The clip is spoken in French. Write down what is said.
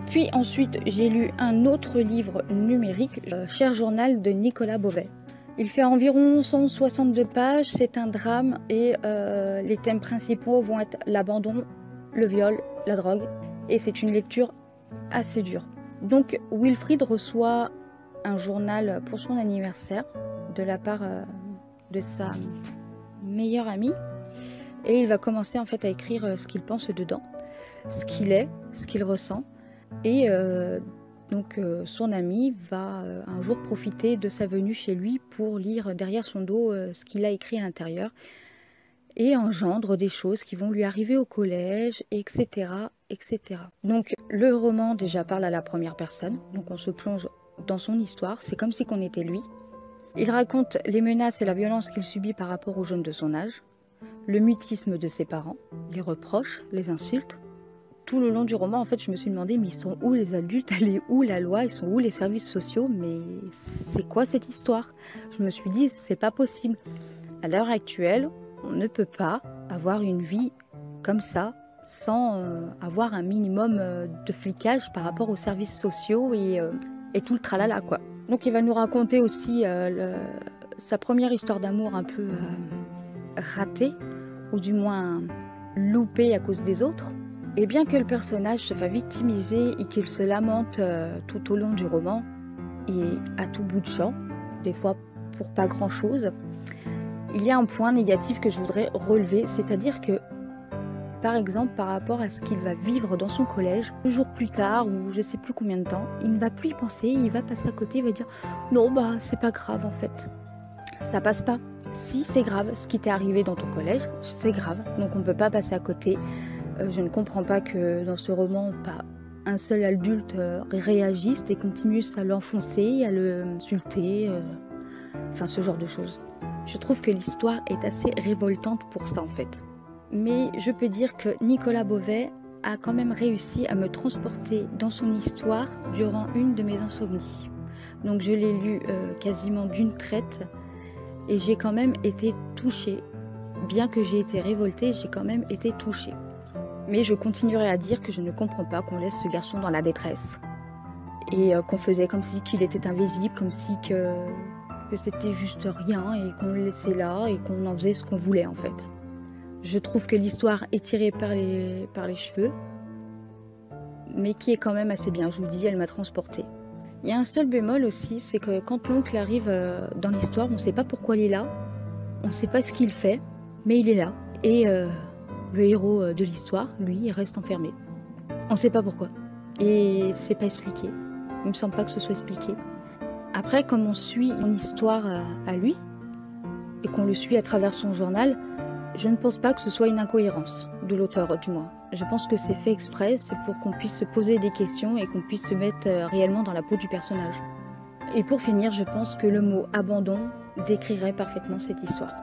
Puis ensuite, j'ai lu un autre livre numérique, Cher journal de Nicolas Beauvais. Il fait environ 162 pages, c'est un drame et les thèmes principaux vont être l'abandon, le viol, la drogue. Et c'est une lecture assez dure. Donc Wilfried reçoit un journal pour son anniversaire de la part de sa meilleure amie. Et il va commencer en fait à écrire ce qu'il pense dedans, ce qu'il est, ce qu'il ressent. Et donc son ami va un jour profiter de sa venue chez lui pour lire derrière son dos ce qu'il a écrit à l'intérieur et engendre des choses qui vont lui arriver au collège, etc., etc. Donc le roman déjà parle à la première personne, donc on se plonge dans son histoire, c'est comme si qu'on était lui. Il raconte les menaces et la violence qu'il subit par rapport aux jeunes de son âge, le mutisme de ses parents, les reproches, les insultes. Tout le long du roman, en fait, je me suis demandé, mais ils sont où les adultes? Elle est où la loi? Ils sont où les services sociaux? Mais c'est quoi cette histoire? Je me suis dit, c'est pas possible. À l'heure actuelle, on ne peut pas avoir une vie comme ça sans avoir un minimum de flicage par rapport aux services sociaux et tout le tralala, quoi. Donc il va nous raconter aussi sa première histoire d'amour un peu ratée, ou du moins loupée à cause des autres. Et bien que le personnage se fasse victimiser et qu'il se lamente tout au long du roman, et à tout bout de champ, des fois pour pas grand-chose, il y a un point négatif que je voudrais relever, c'est-à-dire que, par exemple, par rapport à ce qu'il va vivre dans son collège, 2 jours plus tard, ou je sais plus combien de temps, il ne va plus y penser, il va passer à côté, il va dire « Non, bah c'est pas grave en fait, ça passe pas. Si, c'est grave, ce qui t'est arrivé dans ton collège, c'est grave, donc on ne peut pas passer à côté. » Je ne comprends pas que dans ce roman, pas un seul adulte réagisse et continue à l'enfoncer, à l'insulter, enfin ce genre de choses. Je trouve que l'histoire est assez révoltante pour ça en fait. Mais je peux dire que Nicolas Beauvais a quand même réussi à me transporter dans son histoire durant une de mes insomnies. Donc je l'ai lu quasiment d'une traite et j'ai quand même été touchée. Bien que j'ai été révoltée, j'ai quand même été touchée. Mais je continuerai à dire que je ne comprends pas qu'on laisse ce garçon dans la détresse. Et qu'on faisait comme si qu'il était invisible, comme si que c'était juste rien et qu'on le laissait là et qu'on en faisait ce qu'on voulait en fait. Je trouve que l'histoire est tirée par les cheveux, mais qui est quand même assez bien. Je vous dis, elle m'a transportée. Il y a un seul bémol aussi, c'est que quand l'oncle arrive dans l'histoire, on ne sait pas pourquoi il est là, on ne sait pas ce qu'il fait, mais il est là. Et le héros de l'histoire, lui, il reste enfermé. On ne sait pas pourquoi. Et c'est pas expliqué. Il me semble pas que ce soit expliqué. Après, comme on suit son histoire à lui, et qu'on le suit à travers son journal, je ne pense pas que ce soit une incohérence, de l'auteur du moins. Je pense que c'est fait exprès, c'est pour qu'on puisse se poser des questions et qu'on puisse se mettre réellement dans la peau du personnage. Et pour finir, je pense que le mot « abandon » décrirait parfaitement cette histoire.